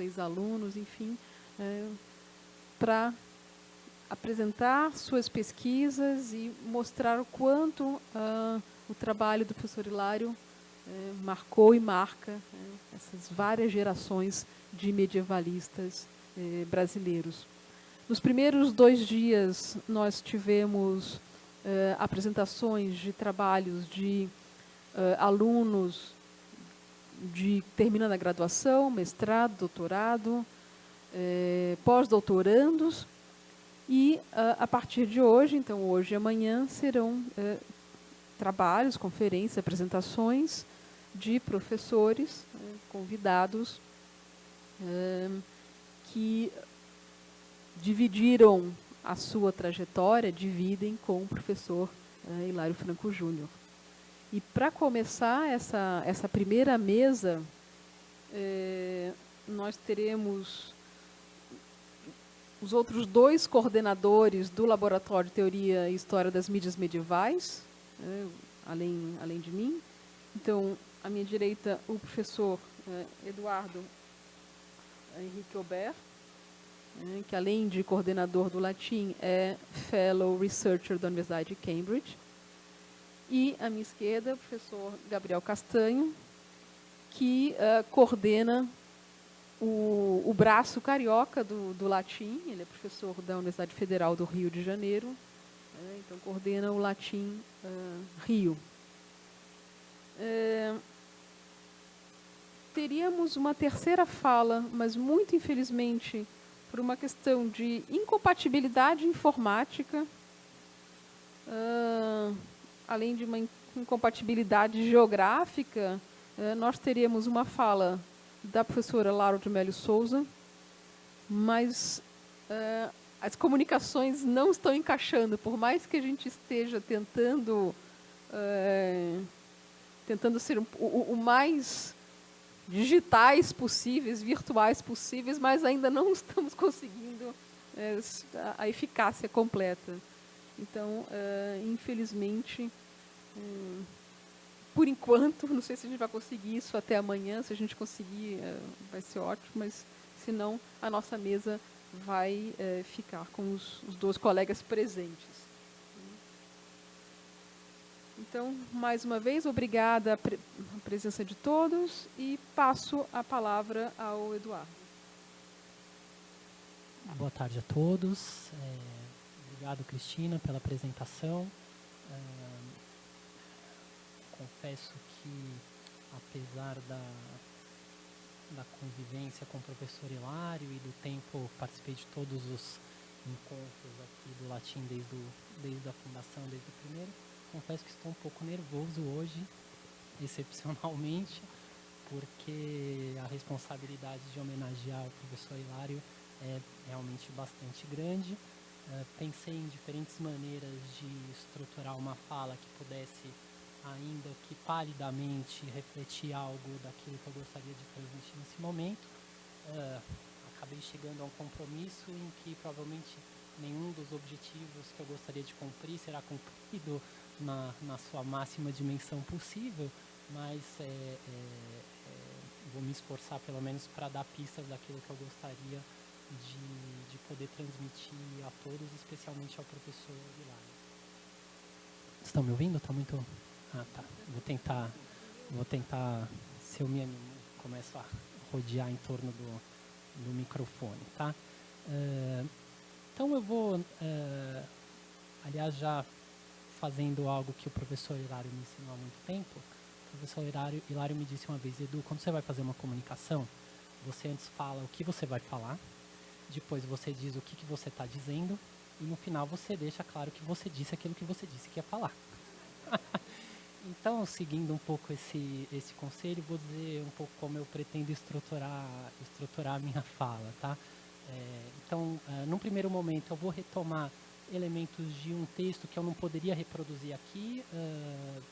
ex-alunos, enfim, para apresentar suas pesquisas e mostrar o quanto o trabalho do professor Hilário marcou e marca essas várias gerações de medievalistas brasileiros. Nos primeiros 2 dias, nós tivemos apresentações de trabalhos de alunos terminando a graduação, mestrado, doutorado, pós-doutorandos, e a partir de hoje, então hoje e amanhã, serão trabalhos, conferências, apresentações de professores convidados que dividiram a sua trajetória, dividem com o professor Hilário Franco Júnior. E para começar essa primeira mesa, nós teremos os outros 2 coordenadores do Laboratório de Teoria e História das Mídias Medievais, além de mim. Então, à minha direita, o professor Eduardo Henrique Aubert, que além de coordenador do latim, é Fellow Researcher da Universidade de Cambridge. E, à minha esquerda, o professor Gabriel Castanho, que coordena o braço carioca do latim. Ele é professor da Universidade Federal do Rio de Janeiro, então coordena o latim Rio. Teríamos uma terceira fala, mas muito infelizmente, por uma questão de incompatibilidade informática, além de uma incompatibilidade geográfica, nós teríamos uma fala da professora Laura de Melo Souza, mas as comunicações não estão encaixando, por mais que a gente esteja tentando ser o mais digitais possíveis, virtuais possíveis, mas ainda não estamos conseguindo a eficácia completa. Então, infelizmente, por enquanto, não sei se a gente vai conseguir isso até amanhã. Se a gente conseguir, vai ser ótimo, mas se não, a nossa mesa vai ficar com os 2 colegas presentes. Então, mais uma vez, obrigada a presença de todos e passo a palavra ao Eduardo. Boa tarde a todos. Obrigado, Cristina, pela apresentação. Confesso que, apesar da convivência com o professor Hilário e do tempo, participei de todos os encontros aqui do latim desde a fundação, desde o primeiro, confesso que estou um pouco nervoso hoje, excepcionalmente, porque a responsabilidade de homenagear o professor Hilário é realmente bastante grande. Pensei em diferentes maneiras de estruturar uma fala que pudesse, ainda que palidamente, refletir algo daquilo que eu gostaria de transmitir nesse momento. Acabei chegando a um compromisso em que provavelmente nenhum dos objetivos que eu gostaria de cumprir será cumprido na sua máxima dimensão possível, mas vou me esforçar pelo menos para dar pistas daquilo que eu gostaria de poder transmitir a todos, especialmente ao professor Hilário. Estão me ouvindo? Está muito... tá. Vou tentar, se eu me animo, começo a rodear em torno do microfone, tá? Então eu vou, aliás, já fazendo algo que o professor Hilário me ensinou há muito tempo. O professor Hilário me disse uma vez: Edu, quando você vai fazer uma comunicação, você antes fala o que você vai falar, depois você diz o que você está dizendo, e no final você deixa claro que você disse aquilo que você disse que ia falar. Então, seguindo um pouco esse conselho, vou dizer um pouco como eu pretendo estruturar a minha fala, tá? Então, num primeiro momento, eu vou retomar elementos de um texto que eu não poderia reproduzir aqui.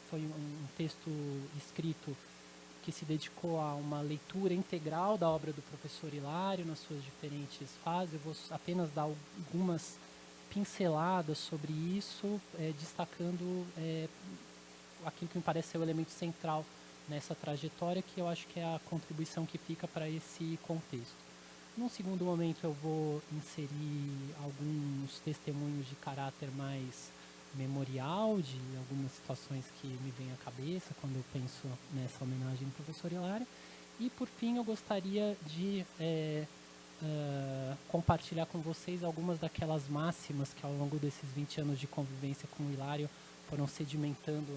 Foi um texto escrito que se dedicou a uma leitura integral da obra do professor Hilário nas suas diferentes fases. Eu vou apenas dar algumas pinceladas sobre isso, destacando aquilo que me parece ser o elemento central nessa trajetória, que eu acho que é a contribuição que fica para esse contexto. Num segundo momento, eu vou inserir alguns testemunhos de caráter mais memorial, de algumas situações que me vêm à cabeça quando eu penso nessa homenagem ao professor Hilário. E, por fim, eu gostaria de compartilhar com vocês algumas daquelas máximas que, ao longo desses 20 anos de convivência com o Hilário, foram sedimentando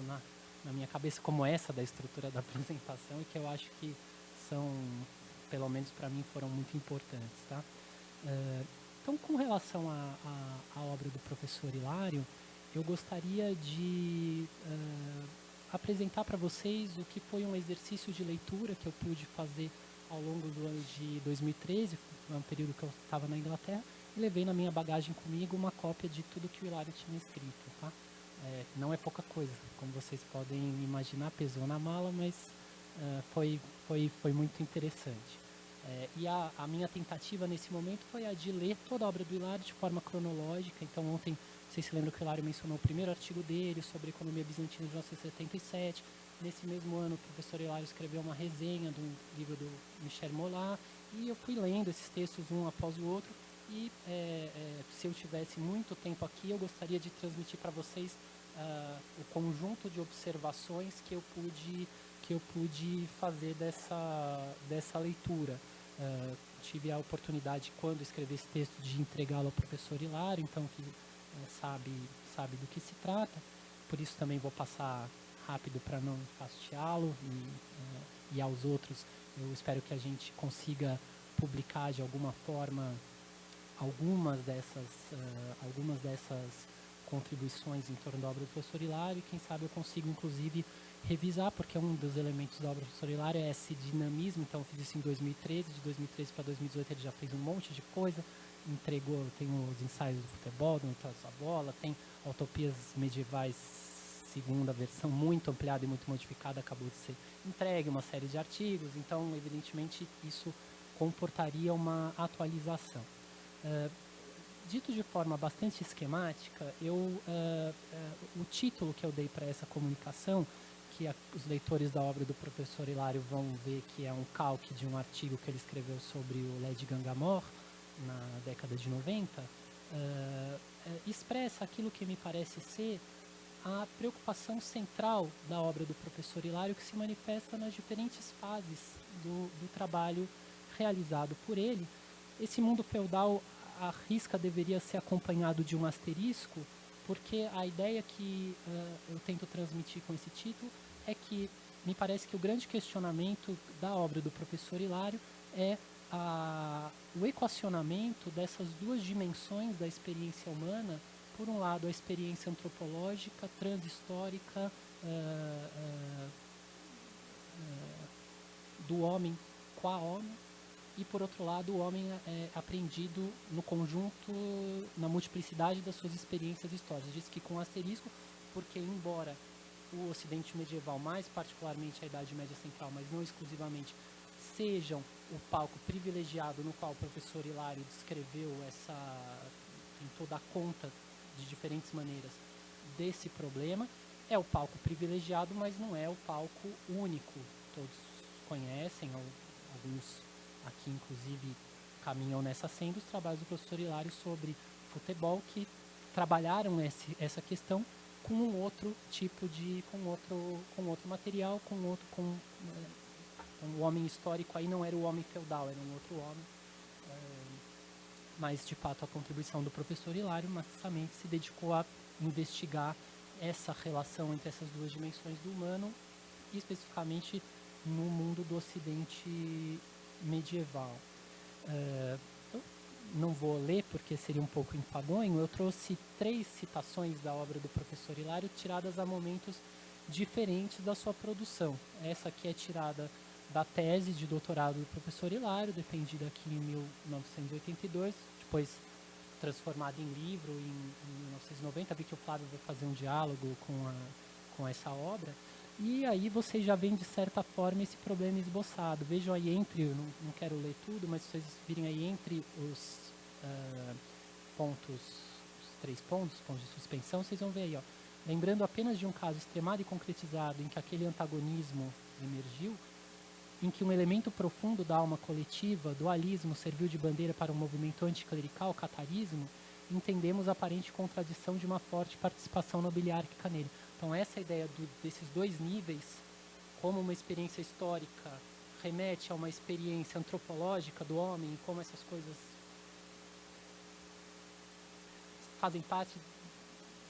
na minha cabeça, como essa da estrutura da apresentação, e que eu acho que são, pelo menos para mim, foram muito importantes. Tá? Então, com relação à obra do professor Hilário, eu gostaria de apresentar para vocês o que foi um exercício de leitura que eu pude fazer ao longo do ano de 2013, um período que eu estava na Inglaterra, e levei na minha bagagem comigo uma cópia de tudo que o Hilário tinha escrito. Tá? Não é pouca coisa, como vocês podem imaginar, pesou na mala, mas foi muito interessante. E a minha tentativa nesse momento foi a de ler toda a obra do Hilário de forma cronológica. Então, ontem, vocês se lembram que o Hilário mencionou o primeiro artigo dele sobre a economia bizantina de 1977. Nesse mesmo ano, o professor Hilário escreveu uma resenha de um livro do Michel Molat, e eu fui lendo esses textos um após o outro. E se eu tivesse muito tempo aqui, eu gostaria de transmitir para vocês o conjunto de observações que eu pude fazer dessa leitura. Tive a oportunidade, quando escrevi esse texto, de entregá-lo ao professor Hilário, então que sabe do que se trata. Por isso também vou passar rápido para não hasteá-lo, e aos outros eu espero que a gente consiga publicar de alguma forma algumas dessas contribuições em torno da obra do professor Hilário, e quem sabe eu consigo inclusive revisar, porque um dos elementos da obra do professor Hilário é esse dinamismo. Então eu fiz isso em 2013, de 2013 para 2018 ele já fez um monte de coisa, entregou, tem os ensaios do futebol, do Notas da Bola, tem Utopias Medievais, segunda versão, muito ampliada e muito modificada, acabou de ser entregue, uma série de artigos. Então, evidentemente, isso comportaria uma atualização. Dito de forma bastante esquemática, o título que eu dei para essa comunicação, que os leitores da obra do professor Hilário vão ver que é um calque de um artigo que ele escreveu sobre o Led Gangamor, na década de 90, expressa aquilo que me parece ser a preocupação central da obra do professor Hilário, que se manifesta nas diferentes fases do trabalho realizado por ele. Esse mundo feudal, a risca deveria ser acompanhado de um asterisco, porque a ideia que eu tento transmitir com esse título é que me parece que o grande questionamento da obra do professor Hilário é o equacionamento dessas duas dimensões da experiência humana. Por um lado, a experiência antropológica, transhistórica do homem qua homem, e, por outro lado, o homem é apreendido no conjunto, na multiplicidade das suas experiências históricas. Diz que com asterisco, porque, embora o Ocidente medieval, mais particularmente a Idade Média Central, mas não exclusivamente, sejam o palco privilegiado no qual o professor Hilário descreveu tentou dar conta de diferentes maneiras desse problema, é o palco privilegiado, mas não é o palco único. Todos conhecem, alguns aqui inclusive caminham nessa senda, os trabalhos do professor Hilário sobre futebol, que trabalharam essa questão com um outro tipo com outro material, com o homem histórico aí não era o homem feudal, era um outro homem. Mas, de fato, a contribuição do professor Hilário maciçamente se dedicou a investigar essa relação entre essas duas dimensões do humano, especificamente no mundo do Ocidente medieval. Eu não vou ler porque seria um pouco enfadonho. Eu trouxe 3 citações da obra do professor Hilário tiradas a momentos diferentes da sua produção. Essa aqui é tirada da tese de doutorado do professor Hilário, defendida aqui em 1982, depois transformada em livro em 1990. Vi que o Flávio vai fazer um diálogo com essa obra. E aí vocês já veem, de certa forma, esse problema esboçado. Vejam aí eu não quero ler tudo, mas vocês virem aí entre os pontos, os 3 pontos de suspensão, vocês vão ver aí, ó. Lembrando apenas de um caso extremado e concretizado em que aquele antagonismo emergiu, em que um elemento profundo da alma coletiva, dualismo, serviu de bandeira para um movimento anticlerical, catarismo, entendemos a aparente contradição de uma forte participação nobiliárquica nele. Então, essa ideia desses dois níveis, como uma experiência histórica remete a uma experiência antropológica do homem, e como essas coisas fazem parte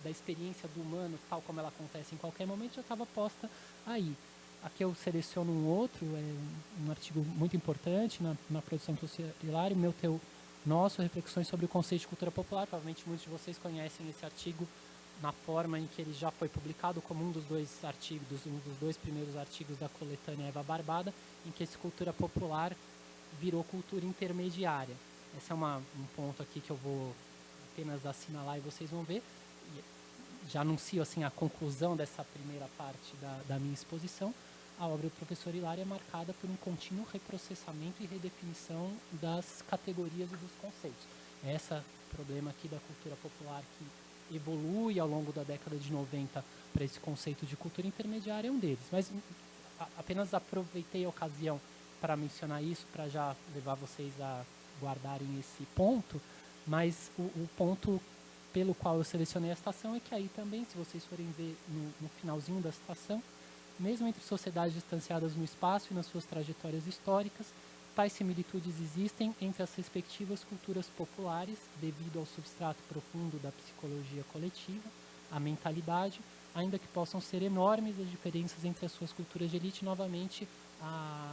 da experiência do humano, tal como ela acontece em qualquer momento, já estava posta aí. Aqui eu seleciono um outro, um artigo muito importante na produção Hilário, meu, teu, nosso, reflexões sobre o conceito de cultura popular. Provavelmente muitos de vocês conhecem esse artigo na forma em que ele já foi publicado como um dos dois primeiros artigos da coletânea Eva Barbada, em que esse cultura popular virou cultura intermediária. Esse é um ponto aqui que eu vou apenas assinalar e vocês vão ver. Já anuncio assim a conclusão dessa primeira parte da minha exposição. A obra do professor Hilário é marcada por um contínuo reprocessamento e redefinição das categorias e dos conceitos. Esse problema aqui da cultura popular que evolui ao longo da década de 90 para esse conceito de cultura intermediária é um deles. Mas apenas aproveitei a ocasião para mencionar isso, para já levar vocês a guardarem esse ponto, mas o ponto pelo qual eu selecionei a citação é que aí também, se vocês forem ver no finalzinho da citação, mesmo entre sociedades distanciadas no espaço e nas suas trajetórias históricas, tais similitudes existem entre as respectivas culturas populares, devido ao substrato profundo da psicologia coletiva, a mentalidade, ainda que possam ser enormes as diferenças entre as suas culturas de elite. Novamente,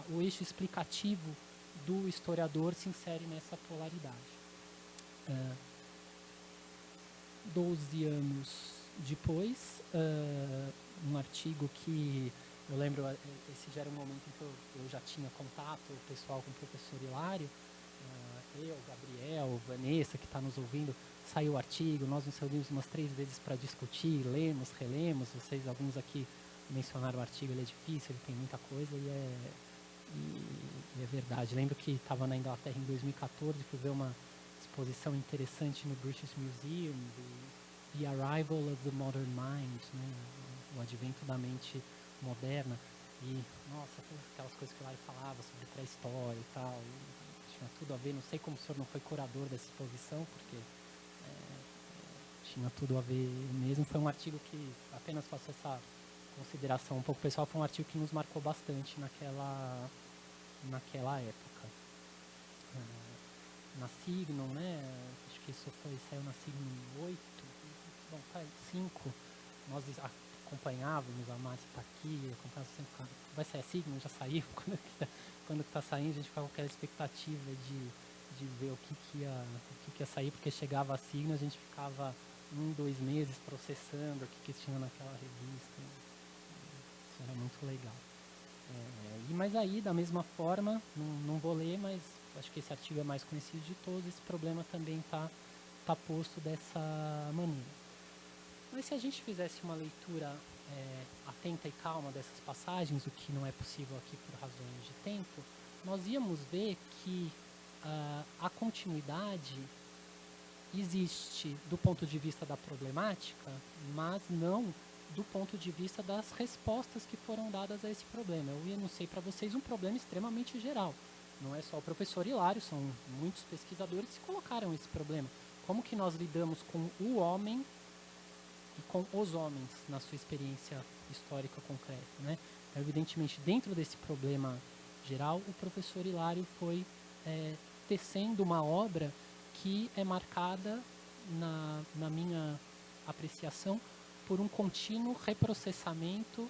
o eixo explicativo do historiador se insere nessa polaridade. 12 anos depois, um artigo que eu lembro, esse já era um momento em que eu já tinha contato pessoal com o professor Hilário, eu, Gabriel, Vanessa, que está nos ouvindo, saiu o artigo, nós nos reunimos umas 3 vezes para discutir, lemos, relemos, alguns aqui mencionaram o artigo, ele é difícil, ele tem muita coisa e é verdade. Lembro que estava na Inglaterra em 2014, fui ver uma exposição interessante no British Museum, The Arrival of the Modern Mind, né? O advento da mente moderna. E, nossa, todas aquelas coisas que o Hilário falava sobre pré-história e tal, e tinha tudo a ver. Não sei como o senhor não foi curador dessa exposição, porque tinha tudo a ver mesmo. Foi um artigo que, apenas faço essa consideração um pouco pessoal, foi um artigo que nos marcou bastante naquela época. Na Signum, né? Acho que isso saiu na Signum 8, bom, tá, 5. Nós acompanhávamos, a Márcia está aqui, acompanhava sempre, vai sair a Signum, já saiu, quando está saindo a gente ficava com aquela expectativa de ver o que ia sair, porque chegava a Signum, a gente ficava 1-2 meses processando o que tinha naquela revista. Isso era muito legal. Mas aí, da mesma forma, não vou ler, mas acho que esse artigo é mais conhecido de todos, esse problema também está posto dessa maneira. Mas se a gente fizesse uma leitura atenta e calma dessas passagens, o que não é possível aqui por razões de tempo, nós íamos ver que a continuidade existe do ponto de vista da problemática, mas não do ponto de vista das respostas que foram dadas a esse problema. Eu enunciei para vocês um problema extremamente geral. Não é só o professor Hilário, são muitos pesquisadores que colocaram esse problema. Como que nós lidamos com o homem e com os homens na sua experiência histórica concreta, né? Então, evidentemente, dentro desse problema geral, o professor Hilário foi tecendo uma obra que é marcada, na minha apreciação, por um contínuo reprocessamento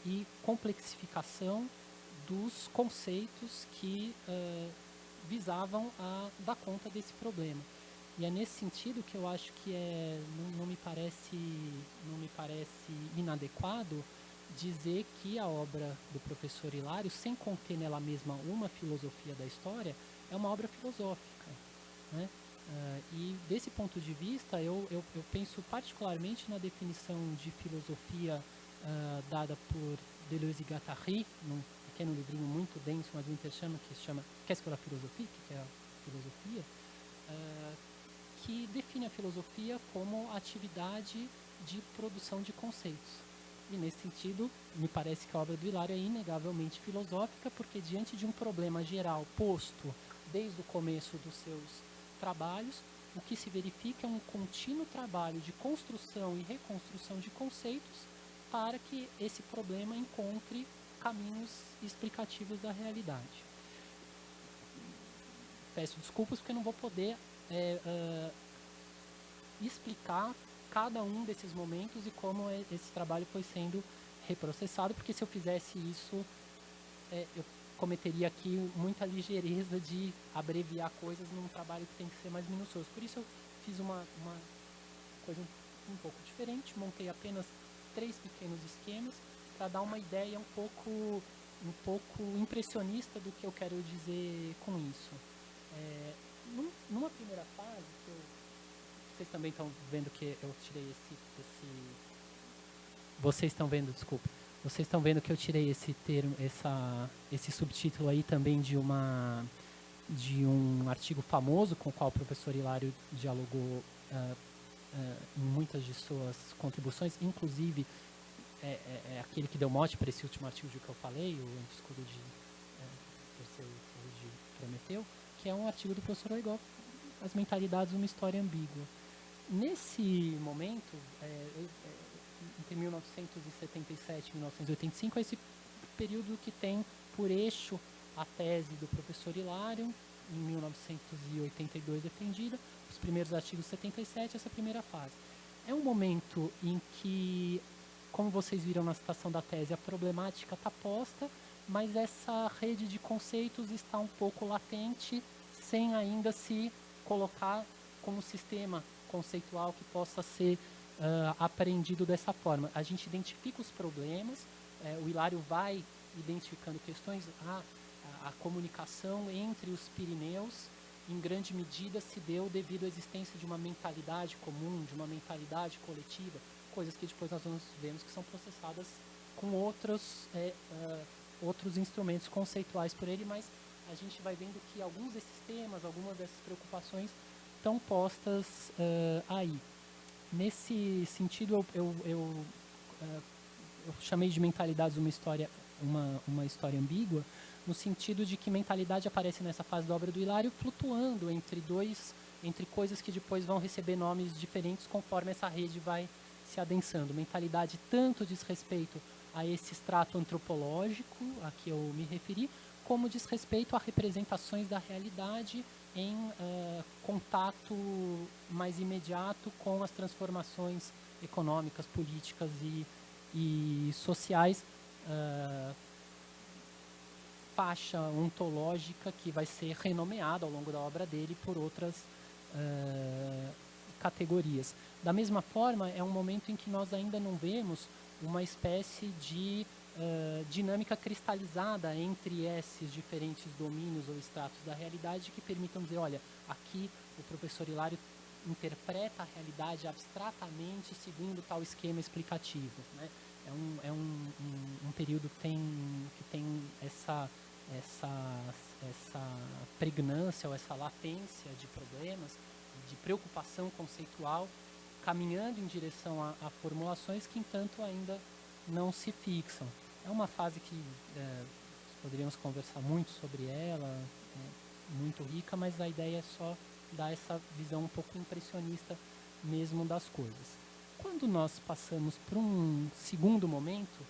e complexificação dos conceitos que visavam a dar conta desse problema. E é nesse sentido que eu acho que não me parece inadequado dizer que a obra do professor Hilário, sem conter nela mesma uma filosofia da história, é uma obra filosófica, né? E desse ponto de vista, eu penso particularmente na definição de filosofia dada por Deleuze e Guattari, num pequeno livrinho muito denso, mas muito interessante, que se chama Qu'est-ce que la philosophie? Que é a filosofia, que define a filosofia como a atividade de produção de conceitos. E, nesse sentido, me parece que a obra do Hilário é inegavelmente filosófica, porque, diante de um problema geral posto desde o começo dos seus trabalhos, o que se verifica é um contínuo trabalho de construção e reconstrução de conceitos para que esse problema encontre caminhos explicativos da realidade. Peço desculpas porque não vou poder explicar cada um desses momentos e como esse trabalho foi sendo reprocessado, porque se eu fizesse isso, eu cometeria aqui muita ligeireza de abreviar coisas num trabalho que tem que ser mais minucioso. Por isso eu fiz uma coisa um pouco diferente, montei apenas 3 pequenos esquemas para dar uma ideia um pouco impressionista do que eu quero dizer com isso. Numa primeira fase, vocês também estão vendo que eu tirei vocês estão vendo, desculpe. Vocês estão vendo que eu tirei esse termo, esse subtítulo aí também de um artigo famoso com o qual o professor Hilário dialogou em muitas de suas contribuições, inclusive aquele que deu mote para esse último artigo de que eu falei, o Escudo de Terceiro de Prometeu, que é um artigo do professor Oigoff, As Mentalidades, uma História Ambígua. Nesse momento, entre 1977 e 1985, é esse período que tem por eixo a tese do professor Hilário, em 1982 defendida, os primeiros artigos 77, essa primeira fase. É um momento em que, como vocês viram na citação da tese, a problemática está posta, mas essa rede de conceitos está um pouco latente, sem ainda se colocar como sistema conceitual que possa ser apreendido dessa forma. A gente identifica os problemas, o Hilário vai identificando questões, a comunicação entre os Pirineus, em grande medida, se deu devido à existência de uma mentalidade comum, de uma mentalidade coletiva, coisas que depois nós vemos que são processadas com outros instrumentos conceituais por ele, mas a gente vai vendo que alguns desses temas, algumas dessas preocupações estão postas aí. Nesse sentido, eu chamei de mentalidades uma história ambígua, no sentido de que mentalidade aparece nessa fase da obra do Hilário flutuando entre coisas que depois vão receber nomes diferentes conforme essa rede vai se adensando. Mentalidade tanto diz respeito a esse extrato antropológico a que eu me referi, como diz respeito a representações da realidade em contato mais imediato com as transformações econômicas, políticas e sociais, faixa ontológica que vai ser renomeada ao longo da obra dele por outras categorias. Da mesma forma, é um momento em que nós ainda não vemos uma espécie de dinâmica cristalizada entre esses diferentes domínios ou estratos da realidade que permitam dizer, olha, aqui o professor Hilário interpreta a realidade abstratamente segundo tal esquema explicativo, né? É um período que tem essa pregnância ou essa latência de problemas, de preocupação conceitual, caminhando em direção a formulações que, entanto, ainda não se fixam. É uma fase que poderíamos conversar muito sobre ela, muito rica, mas a ideia é só dar essa visão um pouco impressionista mesmo das coisas. Quando nós passamos para um segundo momento,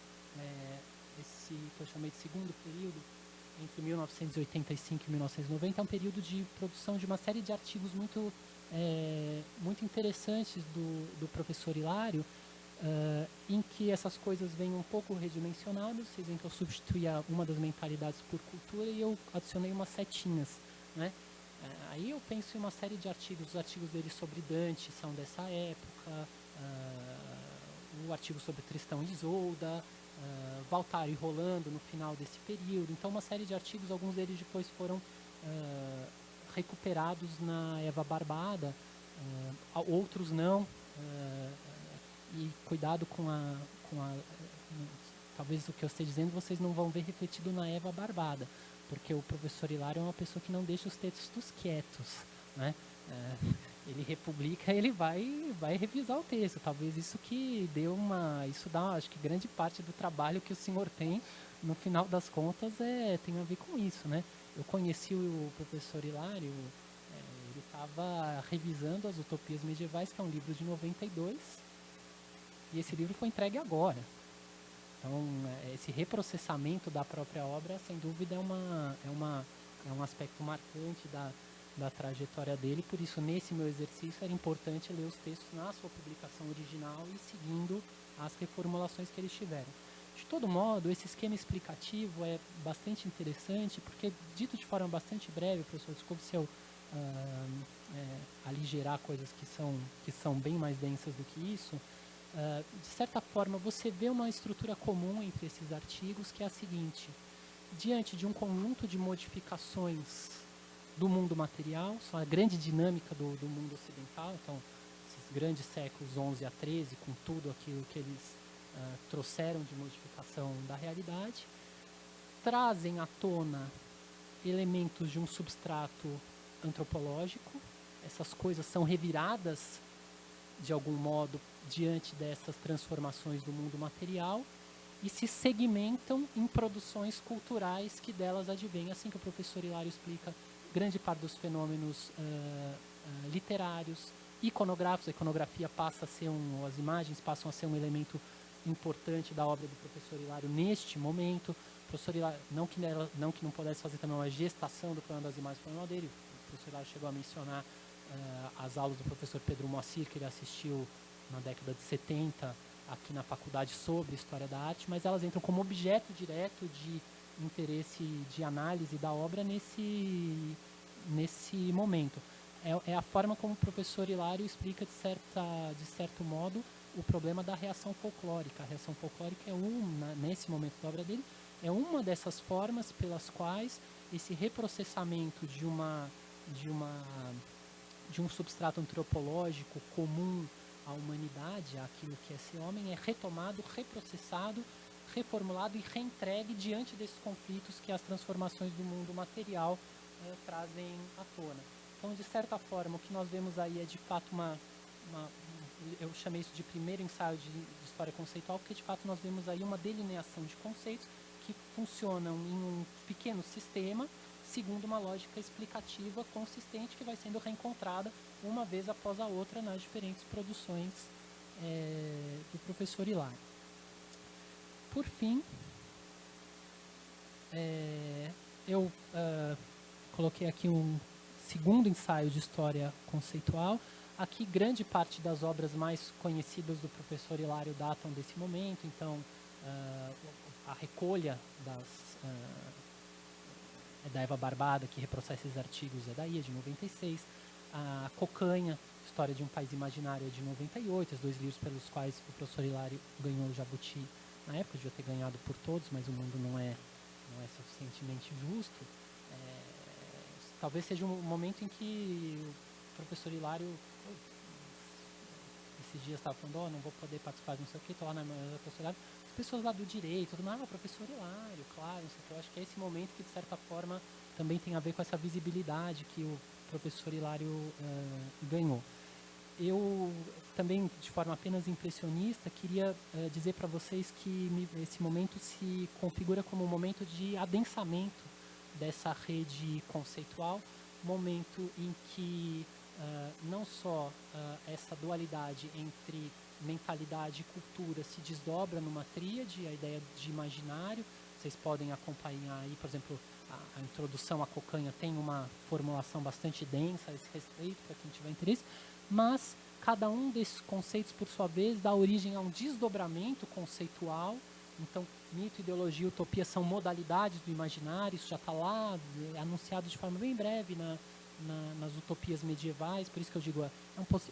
esse que eu chamei de segundo período, entre 1985 e 1990, é um período de produção de uma série de artigos muito interessantes do professor Hilário, em que essas coisas vêm um pouco redimensionadas. Vocês veem que eu substituí uma das mentalidades por cultura e eu adicionei umas setinhas, né? Aí eu penso em uma série de artigos. Os artigos dele sobre Dante são dessa época, o artigo sobre Tristão e Isolda, Valtário e Rolando no final desse período. Então, uma série de artigos, alguns deles depois foram recuperados na Eva Barbada, outros não, e cuidado com talvez o que eu esteja dizendo vocês não vão ver refletido na Eva Barbada, porque o professor Hilário é uma pessoa que não deixa os textos quietos, né? ele republica, ele vai revisar o texto. Talvez isso que deu isso dá, acho que grande parte do trabalho que o senhor tem, no final das contas, tem a ver com isso, né? Eu conheci o professor Hilário, ele estava revisando as Utopias Medievais, que é um livro de 92, e esse livro foi entregue agora. Então, esse reprocessamento da própria obra, sem dúvida, é um aspecto marcante da trajetória dele. Por isso, nesse meu exercício, era importante ler os textos na sua publicação original e seguindo as reformulações que eles tiveram. De todo modo, esse esquema explicativo é bastante interessante, porque, dito de forma bastante breve, professor, desculpe se eu aligerar coisas que são bem mais densas do que isso. De certa forma, você vê uma estrutura comum entre esses artigos, que é a seguinte: diante de um conjunto de modificações do mundo material, são a grande dinâmica do mundo ocidental, então, esses grandes séculos 11 a 13, com tudo aquilo que eles trouxeram de modificação da realidade, trazem à tona elementos de um substrato antropológico. Essas coisas são reviradas, de algum modo, diante dessas transformações do mundo material e se segmentam em produções culturais que delas advêm. Assim que o professor Hilário explica, grande parte dos fenômenos literários, iconográficos. A iconografia passa a ser as imagens passam a ser um elemento importante da obra do professor Hilário neste momento. O professor Hilário, não que não pudesse fazer também uma gestação do problema das imagens do problema dele. O professor Hilário chegou a mencionar as aulas do professor Pedro Moacir, que ele assistiu na década de 70 aqui na faculdade sobre História da Arte, mas elas entram como objeto direto de interesse de análise da obra nesse momento. É a forma como o professor Hilário explica, de certo modo, o problema da reação folclórica. A reação folclórica nesse momento da obra dele, é uma dessas formas pelas quais esse reprocessamento de um substrato antropológico comum à humanidade, àquilo que é ser homem, é retomado, reprocessado, reformulado e reentregue diante desses conflitos que as transformações do mundo material trazem à tona. Então, de certa forma, o que nós vemos aí é de fato eu chamei isso de primeiro ensaio de história conceitual, porque de fato nós vemos aí uma delineação de conceitos que funcionam em um pequeno sistema, segundo uma lógica explicativa consistente que vai sendo reencontrada uma vez após a outra nas diferentes produções do professor Hilário. Por fim, eu coloquei aqui um segundo ensaio de história conceitual. Aqui, grande parte das obras mais conhecidas do professor Hilário datam desse momento, então a recolha da Eva Barbada, que reprocessa esses artigos, é daí, é de 96. A Cocanha, História de um País Imaginário, é de 98, os dois livros pelos quais o professor Hilário ganhou o Jabuti na época, devia ter ganhado por todos, mas o mundo não é suficientemente justo. Talvez seja um momento em que o professor Hilário, esses dias estava falando, não vou poder participar de não sei o que, estou lá na professor Hilário, as pessoas lá do direito, professor Hilário, claro, não sei o que. Eu acho que é esse momento que, de certa forma, também tem a ver com essa visibilidade que o professor Hilário ganhou. Eu também, de forma apenas impressionista, queria dizer para vocês que esse momento se configura como um momento de adensamento dessa rede conceitual, momento em que não só essa dualidade entre mentalidade e cultura se desdobra numa tríade, a ideia de imaginário. Vocês podem acompanhar aí, por exemplo, a introdução à Cocanha tem uma formulação bastante densa a esse respeito, para quem tiver interesse, mas cada um desses conceitos, por sua vez, dá origem a um desdobramento conceitual. Então, mito, ideologia e utopia são modalidades do imaginário, isso já está lá, anunciado de forma bem breve nas utopias medievais, por isso que eu digo,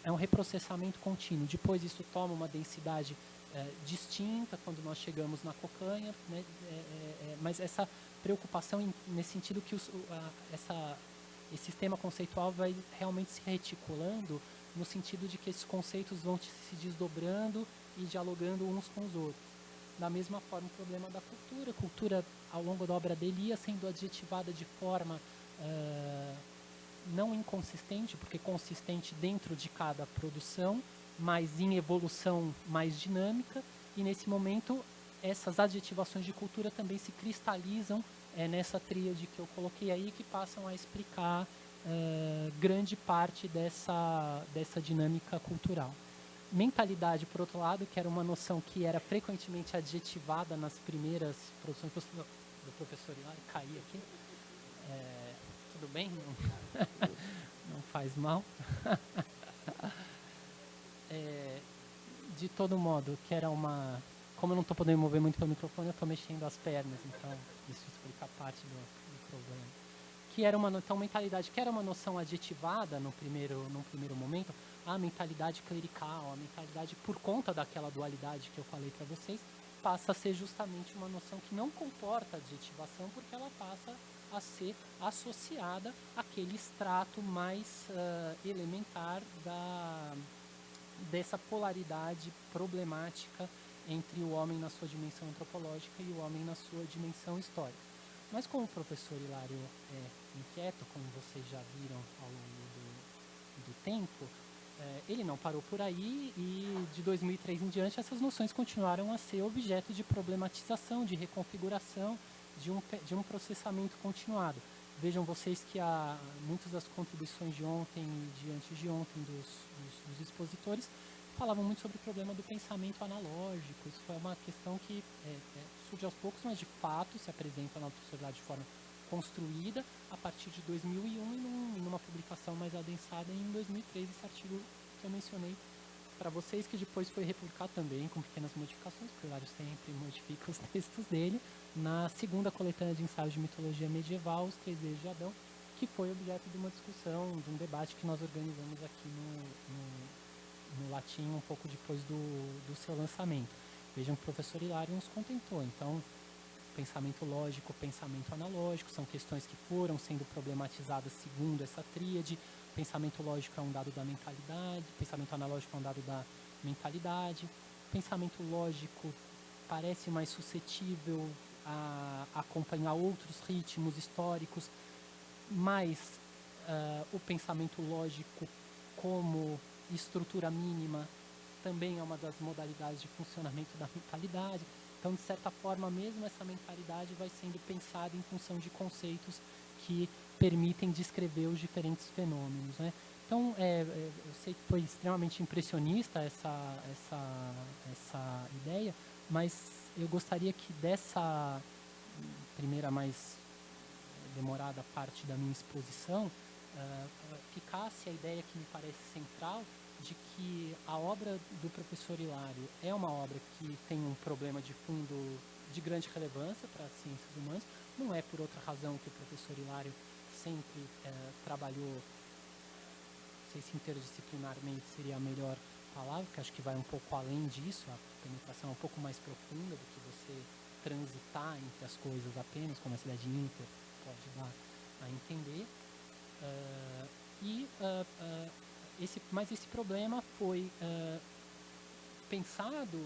é um reprocessamento contínuo. Depois isso toma uma densidade distinta quando nós chegamos na Cocanha, né? Mas essa preocupação nesse sentido que esse sistema conceitual vai realmente se reticulando no sentido de que esses conceitos vão se desdobrando e dialogando uns com os outros. Da mesma forma, o problema da cultura. A cultura, ao longo da obra dele, ia sendo adjetivada de forma não inconsistente, porque consistente dentro de cada produção, mas em evolução mais dinâmica, e nesse momento essas adjetivações de cultura também se cristalizam nessa tríade que eu coloquei aí, que passam a explicar grande parte dessa dinâmica cultural. Mentalidade, por outro lado, que era uma noção que era frequentemente adjetivada nas primeiras produções do professor Hilário, caí aqui. Tudo bem? Não faz mal. De todo modo, que era uma... Como eu não estou podendo mover muito pelo microfone, eu estou mexendo as pernas, então isso explica parte do problema. Que era então, mentalidade, que era uma noção adjetivada num primeiro momento, a mentalidade clerical, a mentalidade por conta daquela dualidade que eu falei para vocês, passa a ser justamente uma noção que não comporta adjetivação, porque ela passa a ser associada àquele extrato mais elementar dessa polaridade problemática entre o homem na sua dimensão antropológica e o homem na sua dimensão histórica. Mas como o professor Hilário é inquieto, como vocês já viram ao longo do tempo, ele não parou por aí, e de 2003 em diante essas noções continuaram a ser objeto de problematização, de reconfiguração, de um processamento continuado. Vejam vocês que muitas das contribuições de ontem e de antes de ontem dos expositores falavam muito sobre o problema do pensamento analógico. Isso foi uma questão que surge aos poucos, mas de fato se apresenta na sociedade de forma construída a partir de 2001 e numa publicação mais adensada em 2003, esse artigo que eu mencionei para vocês, que depois foi republicado também com pequenas modificações, porque o Hilário sempre modifica os textos dele, na segunda coletânea de ensaios de mitologia medieval, Os Três Desejos de Adão, que foi objeto de uma discussão, de um debate que nós organizamos aqui no Latim um pouco depois do seu lançamento. Vejam que o professor Hilário nos contentou. Então, pensamento lógico, pensamento analógico, são questões que foram sendo problematizadas segundo essa tríade. Pensamento lógico é um dado da mentalidade, pensamento analógico é um dado da mentalidade. Pensamento lógico parece mais suscetível a acompanhar outros ritmos históricos, mas o pensamento lógico como estrutura mínima também é uma das modalidades de funcionamento da mentalidade. Então, de certa forma, mesmo essa mentalidade vai sendo pensada em função de conceitos que permitem descrever os diferentes fenômenos, né? Então, eu sei que foi extremamente impressionista essa ideia, mas eu gostaria que dessa primeira, mais demorada parte da minha exposição, ficasse a ideia que me parece central, de que a obra do professor Hilário é uma obra que tem um problema de fundo de grande relevância para as ciências humanas. Não é por outra razão que o professor Hilário sempre trabalhou, não sei se interdisciplinarmente seria a melhor palavra, que acho que vai um pouco além disso, a penetração é um pouco mais profunda do que você transitar entre as coisas apenas, como essa ideia de inter pode dar a entender. Mas esse problema foi pensado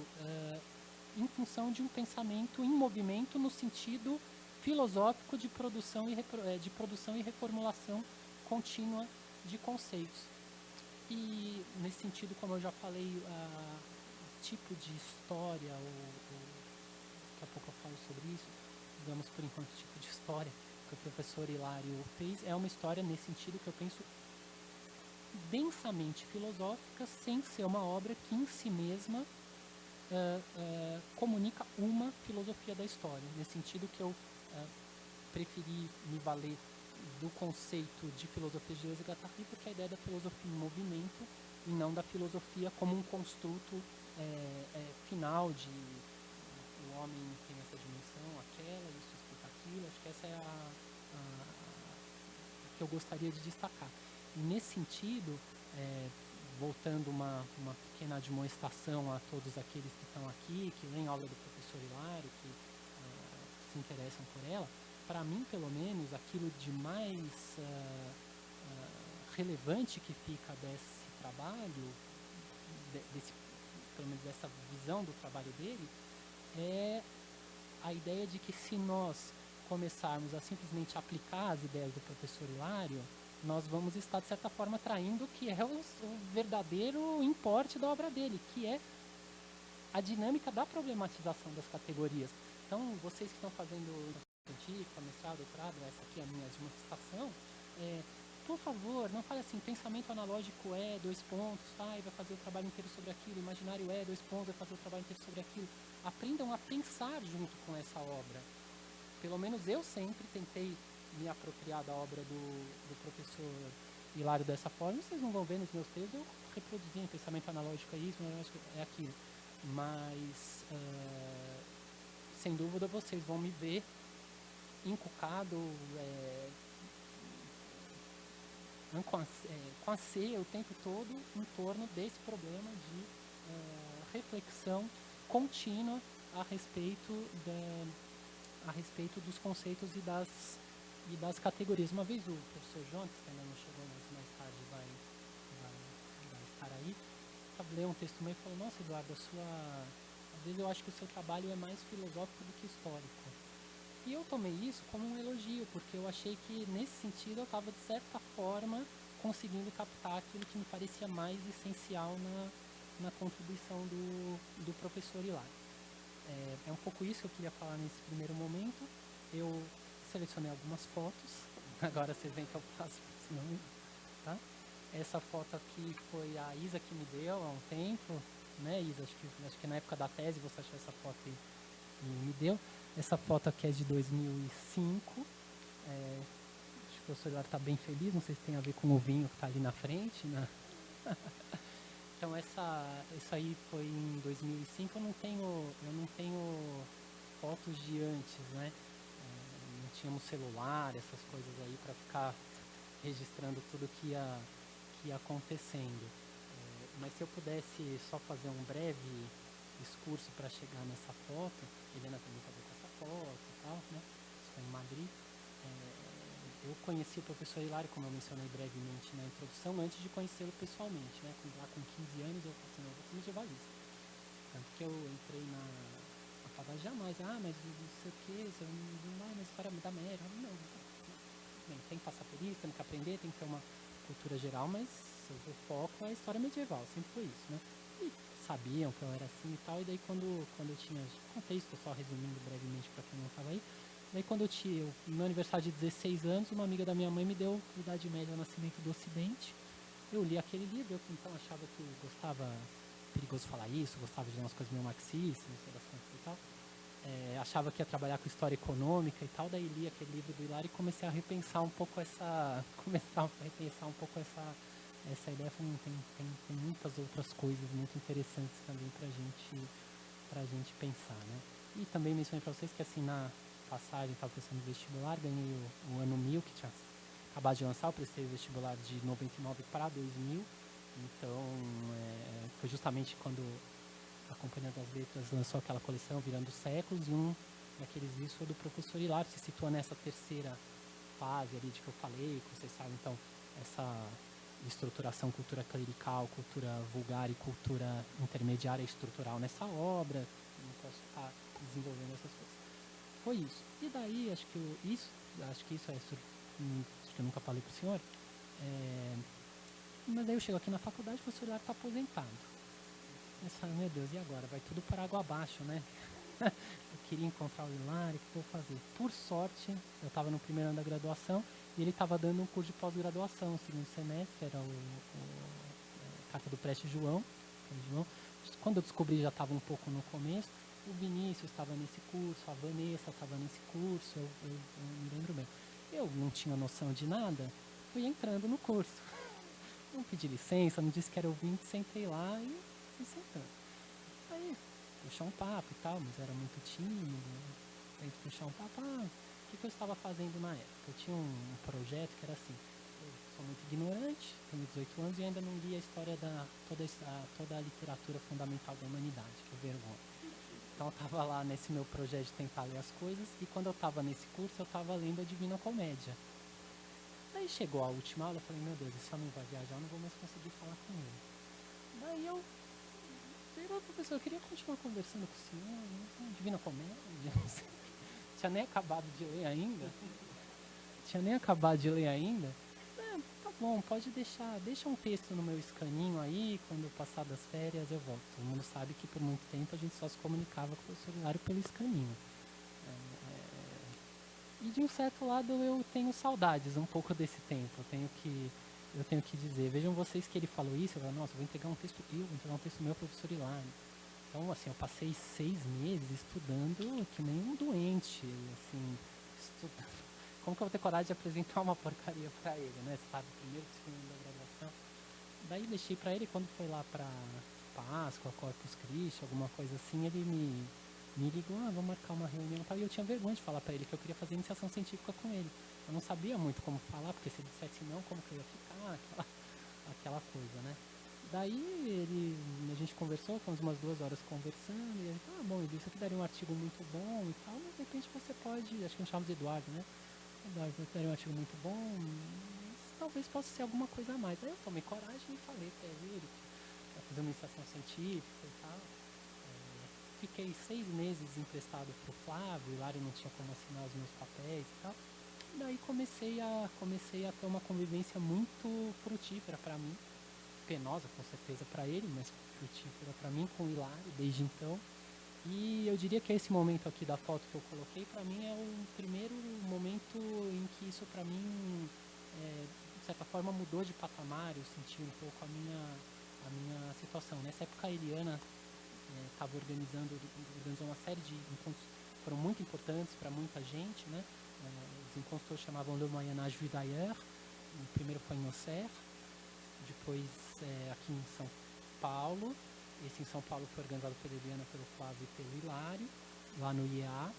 em função de um pensamento em movimento no sentido filosófico de produção e reformulação contínua de conceitos. E, nesse sentido, como eu já falei, o tipo de história, daqui a pouco eu falo sobre isso, digamos por enquanto, o tipo de história que o professor Hilário fez é uma história nesse sentido que eu penso densamente filosófica, sem ser uma obra que em si mesma comunica uma filosofia da história. Nesse sentido que eu preferi me valer do conceito de filosofia de Deleuze e Guattari, porque a ideia da filosofia em movimento e não da filosofia como um construto final de o homem tem essa dimensão, aquela, isso explica aquilo. Acho que essa é a que eu gostaria de destacar. E nesse sentido, voltando uma pequena admoestação a todos aqueles que estão aqui, que leem a aula do professor Hilário, que se interessam por ela, para mim, pelo menos, aquilo de mais relevante que fica desse trabalho, pelo menos dessa visão do trabalho dele, é a ideia de que se nós começarmos a simplesmente aplicar as ideias do professor Hilário nós vamos estar, de certa forma, traindo o que é o verdadeiro importe da obra dele, que é a dinâmica da problematização das categorias. Então, vocês que estão fazendo científica, mestrado, doutorado, essa aqui é a minha demonstração, por favor, não fale assim, pensamento analógico é, dois pontos, vai fazer o trabalho inteiro sobre aquilo, imaginário é, dois pontos, vai fazer o trabalho inteiro sobre aquilo. Aprendam a pensar junto com essa obra. Pelo menos eu sempre tentei me apropriar da obra do professor Hilário dessa forma. Vocês não vão ver nos meus textos, eu reproduzi em pensamento analógico é isso, é aquilo. Mas, sem dúvida, vocês vão me ver encucado, com a ceia o tempo todo em torno desse problema de reflexão contínua a respeito dos conceitos e das categorias. Uma vez o professor Jonas, que ainda não chegou, mas mais tarde vai estar aí, leu um texto meu e falou: nossa, Eduardo, às vezes eu acho que o seu trabalho é mais filosófico do que histórico. E eu tomei isso como um elogio, porque eu achei que, nesse sentido, eu estava, de certa forma, conseguindo captar aquilo que me parecia mais essencial na contribuição do professor Hilário. É um pouco isso que eu queria falar nesse primeiro momento. Eu selecionei algumas fotos, agora vocês veem que eu passo por cima, tá? Essa foto aqui foi a Isa que me deu há um tempo, né, Isa? Acho que na época da tese você achou essa foto e me deu. Essa foto aqui é de 2005. Acho que o professor Hilário está bem feliz, não sei se tem a ver com o vinho que está ali na frente, né? Então isso aí foi em 2005. Eu não tenho fotos de antes, né? Não tínhamos celular, essas coisas aí para ficar registrando tudo que ia acontecendo. Mas se eu pudesse só fazer um breve discurso para chegar nessa foto, Helena também está com essa foto e tal, né? Isso foi em Madrid. Eu conheci o professor Hilário, como eu mencionei brevemente na introdução, antes de conhecê-lo pessoalmente, né? Lá com 15 anos eu falei assim, não, eu vou ser medievalista. Tanto que eu entrei na faculdade jamais, mas não sei o que, não vai na história da América. Não, bem, tem que passar por isso, tem que aprender, tem que ter uma cultura geral, mas o foco é a história medieval, sempre foi isso, né? E sabiam que eu era assim e tal, e daí quando eu tinha, contei isso, só resumindo brevemente para quem não estava aí, daí quando no meu aniversário de 16 anos, uma amiga da minha mãe me deu Idade Média ao Nascimento do Ocidente. Eu li aquele livro, eu então achava que eu gostava, perigoso falar isso, gostava de umas coisas meio marxistas, não sei das coisas e tal. Achava que ia trabalhar com história econômica e tal, daí li aquele livro do Hilário e comecei a repensar um pouco essa ideia. Tem muitas outras coisas muito interessantes também pra gente pensar, né? E também mencionei para vocês que assim, na passagem, estava prestando vestibular, ganhei o ano 1000, que tinha acabado de lançar, eu prestei o vestibular de 99 para 2000, então foi justamente quando a Companhia das Letras lançou aquela coleção Virando Séculos, e um daqueles livros foi do professor Hilário, se situa nessa terceira fase ali de que eu falei, que vocês sabem, então, essa estruturação, cultura clerical, cultura vulgar e cultura intermediária estrutural nessa obra, não posso estar desenvolvendo essas coisas. Foi isso. E daí, acho que isso acho que eu nunca falei para o senhor, mas daí eu chego aqui na faculdade e o professor Hilário está aposentado. Eu falo, meu Deus, e agora? Vai tudo para água abaixo, né? Eu queria encontrar o Hilário, o que eu vou fazer? Por sorte, eu estava no primeiro ano da graduação e ele estava dando um curso de pós-graduação, no segundo semestre, era Carta do Preste João. Quando eu descobri, já estava um pouco no começo. O Vinícius estava nesse curso, a Vanessa estava nesse curso, eu me lembro bem. Eu não tinha noção de nada, fui entrando no curso. Não pedi licença, não disse que era ouvinte, sentei lá e fui sentando. Aí, puxar um papo e tal, mas era muito tímido. Tentei puxar um papo. O que eu estava fazendo na época? Eu tinha um projeto que era assim, eu sou muito ignorante, tenho 18 anos e ainda não li a história toda a literatura fundamental da humanidade, que vergonha. Então eu estava lá nesse meu projeto de tentar ler as coisas, e quando eu estava nesse curso, eu estava lendo a Divina Comédia. Daí chegou a última aula, eu falei, meu Deus, esse homem vai viajar, eu não vou mais conseguir falar com ele. Daí eu falei, professor, eu queria continuar conversando com o senhor, Divina Comédia, não sei. Tinha nem acabado de ler ainda. bom, pode deixa um texto no meu escaninho aí, quando eu passar das férias eu volto. Todo mundo sabe que por muito tempo a gente só se comunicava com o professor Hilário pelo escaninho. E de um certo lado eu tenho saudades um pouco desse tempo, eu tenho que dizer. Vejam vocês que ele falou isso, eu falei, nossa, eu vou entregar um texto meu, professor Hilário. Então, assim, eu passei 6 meses estudando que nem um doente, assim, estudando. Como que eu vou ter coragem de apresentar uma porcaria para ele, né? Você sabe, primeiro, segundo da graduação. Daí deixei para ele, quando foi lá para Páscoa, Corpus Christi, alguma coisa assim, ele me ligou, vamos marcar uma reunião e tal. E eu tinha vergonha de falar para ele que eu queria fazer iniciação científica com ele. Eu não sabia muito como falar, porque se ele dissesse não, como que eu ia ficar, aquela coisa, né? Daí a gente conversou, ficamos umas 2 horas conversando, e ele falou, bom, isso aqui daria um artigo muito bom e tal, mas de repente você pode, acho que a gente chama de Eduardo, né? Eduardo, daria um artigo muito bom, mas talvez possa ser alguma coisa a mais. Aí eu tomei coragem e falei para ele que ia fazer uma iniciação científica e tal. Fiquei 6 meses emprestado para o Flávio, o Hilário não tinha como assinar os meus papéis e tal. E daí comecei a ter uma convivência muito frutífera para mim, penosa com certeza para ele, mas frutífera para mim com o Hilário desde então. E eu diria que esse momento aqui da foto que eu coloquei, para mim é o primeiro momento em que isso para mim, de certa forma, mudou de patamar, eu senti um pouco a minha situação. Nessa época a Eliana estava organizou uma série de encontros que foram muito importantes para muita gente, né? Os encontros chamavam Le Moyen Âge vu d'ailleurs. O primeiro foi em Auxerre, depois aqui em São Paulo. Esse em São Paulo foi organizado pela Eliana, pelo Flávio e pelo Hilário, lá no IEA.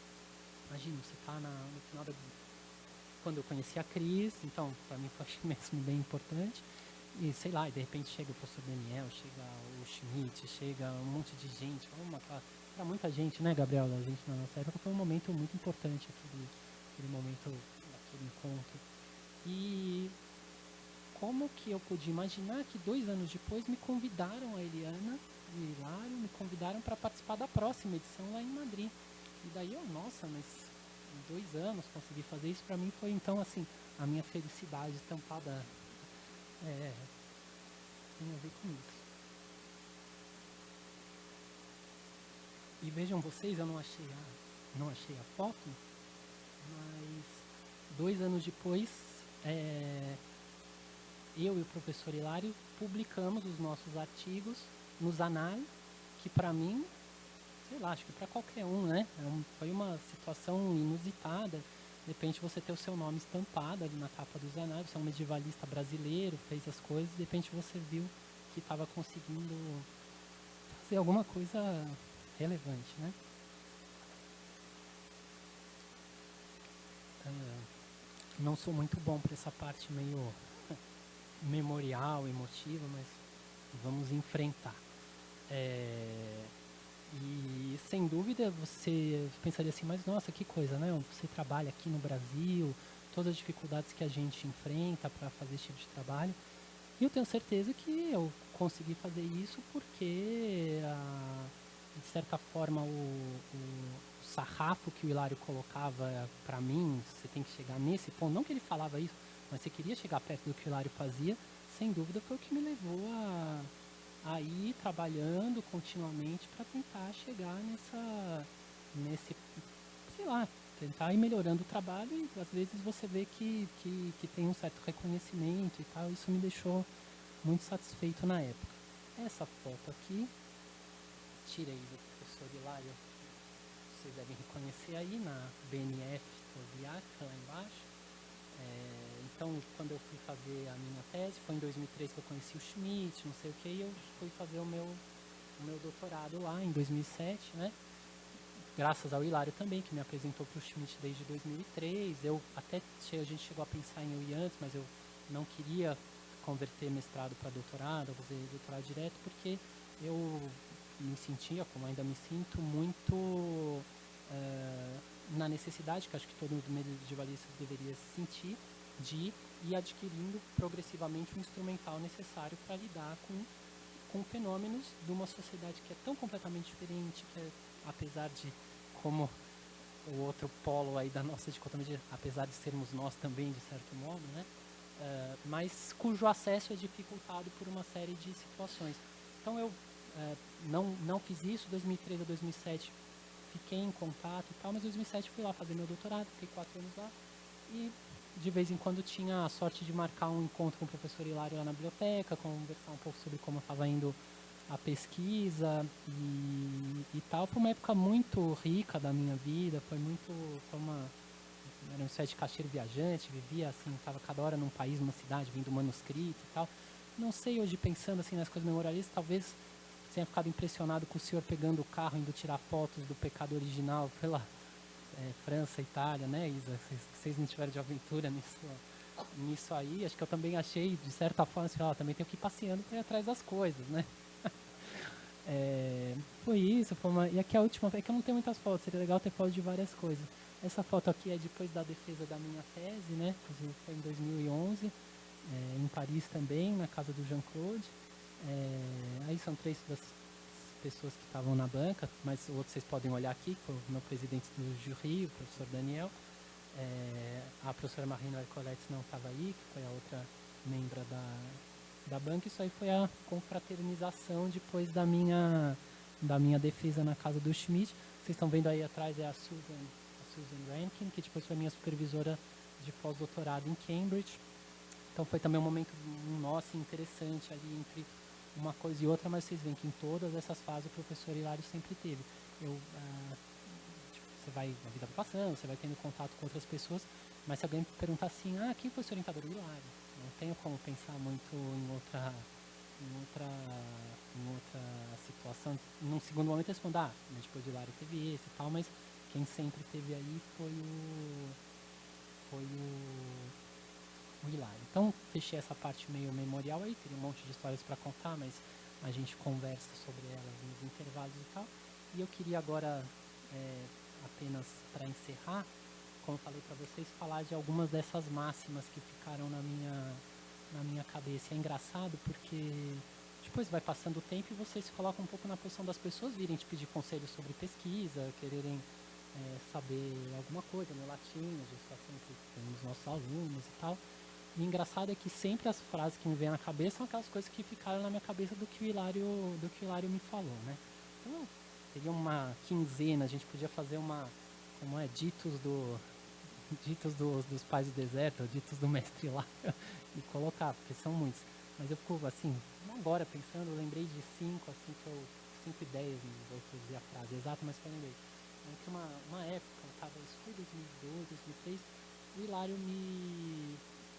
Imagina, você está no final quando eu conheci a Cris, então para mim foi mesmo bem importante. E sei lá, e de repente chega o professor Daniel, chega o Schmidt, chega um monte de gente, para muita gente, né, Gabriela? A gente na nossa época foi um momento muito importante, aquele momento, aquele encontro. E como que eu podia imaginar que 2 anos depois me convidaram, a Eliana e o Hilário, me convidaram para participar da próxima edição lá em Madrid. E daí nossa, mas em 2 anos conseguir fazer isso, para mim foi então assim, a minha felicidade estampada. Tem a ver com isso. E vejam vocês, eu não achei a foto, mas 2 anos depois, eu e o professor Hilário publicamos os nossos artigos no Zanai, que para mim, sei lá, acho que para qualquer um, né? Foi uma situação inusitada. De repente você ter o seu nome estampado ali na capa do Zanai, você é um medievalista brasileiro, fez as coisas, de repente você viu que estava conseguindo fazer alguma coisa relevante, né? Não sou muito bom para essa parte meio memorial, emotiva, mas vamos enfrentar. E sem dúvida você pensaria assim, mas nossa, que coisa, né? Você trabalha aqui no Brasil, todas as dificuldades que a gente enfrenta para fazer esse tipo de trabalho. E eu tenho certeza que eu consegui fazer isso porque, de certa forma, o sarrafo que o Hilário colocava para mim, você tem que chegar nesse ponto, não que ele falava isso, mas você queria chegar perto do que o Hilário fazia, sem dúvida foi o que me levou a ir trabalhando continuamente para tentar chegar nesse, sei lá, tentar ir melhorando o trabalho, e às vezes você vê que tem um certo reconhecimento e tal. Isso me deixou muito satisfeito na época. Essa foto aqui, tirei do professor Hilário, vocês devem reconhecer aí na BNF Tobiac, lá embaixo. Então, quando eu fui fazer a minha tese, foi em 2003 que eu conheci o Schmidt, não sei o que, e eu fui fazer o meu doutorado lá em 2007, né? Graças ao Hilário também, que me apresentou para o Schmidt desde 2003. A gente chegou a pensar em eu ir antes, mas eu não queria converter mestrado para doutorado, fazer doutorado direto, porque eu me sentia, como ainda me sinto, muito na necessidade, que acho que todo medievalista deveria sentir, de ir adquirindo progressivamente o instrumental necessário para lidar com fenômenos de uma sociedade que é tão completamente diferente, que apesar de, como o outro polo aí da nossa dicotomia, apesar de sermos nós também, de certo modo, né? mas cujo acesso é dificultado por uma série de situações. Então eu não fiz isso, 2003 a 2007 fiquei em contato e tal, mas em 2007 fui lá fazer meu doutorado, fiquei 4 anos lá, e de vez em quando tinha a sorte de marcar um encontro com o professor Hilário lá na biblioteca, conversar um pouco sobre como estava indo a pesquisa e tal. Foi uma época muito rica da minha vida, foi uma era um espécie de caixeiro viajante, vivia assim, estava cada hora num país, numa cidade, vendo manuscrito e tal. Não sei, hoje pensando assim nas coisas memorialistas, talvez tenha ficado impressionado com o senhor pegando o carro, indo tirar fotos do Pecado Original pela França, Itália, né, Isa? Vocês não tiveram de aventura nisso aí. Acho que eu também achei, de certa forma, assim, também tenho que ir passeando para ir atrás das coisas, né? Foi isso, e aqui a última, é que eu não tenho muitas fotos, seria legal ter fotos de várias coisas. Essa foto aqui é depois da defesa da minha tese, né? Foi em 2011, em Paris também, na casa do Jean-Claude. Aí são 3 das pessoas que estavam na banca, mas o outro vocês podem olhar aqui, que foi o meu presidente do jury, o professor Daniel. A professora Marina Arcolette não estava aí, que foi a outra membra da banca. Isso aí foi a confraternização depois da minha defesa na casa do Schmidt. Vocês estão vendo aí atrás é a Susan Rankin, que depois foi minha supervisora de pós-doutorado em Cambridge. Então foi também um momento nosso interessante ali entre uma coisa e outra, mas vocês veem que em todas essas fases o professor Hilário sempre teve. Você vai, a vida vai passando, você vai tendo contato com outras pessoas, mas se alguém perguntar assim, quem foi o seu orientador? Hilário. Não tenho como pensar muito em outra situação. Num segundo momento eu respondo, mas depois de Hilário teve esse e tal, mas quem sempre teve aí foi o Hilário. Então, fechei essa parte meio memorial aí, teria um monte de histórias para contar, mas a gente conversa sobre elas nos intervalos e tal. E eu queria agora, apenas para encerrar, como eu falei para vocês, falar de algumas dessas máximas que ficaram na minha cabeça. É engraçado porque depois vai passando o tempo e você se coloca um pouco na posição das pessoas virem te pedir conselhos sobre pesquisa, quererem saber alguma coisa no latim, a gente está sempre tendo os nossos alunos e tal. E o engraçado é que sempre as frases que me vêm na cabeça são aquelas coisas que ficaram na minha cabeça do que o Hilário me falou, né? Então, teria uma quinzena, a gente podia fazer ditos dos pais do deserto, ditos do mestre lá, e colocar, porque são muitos. Mas eu fico assim, agora pensando, eu lembrei de 5 ideias, não vou dizer a frase exata, mas eu lembrei. Que uma época, isso foi 2012, 2003, o Hilário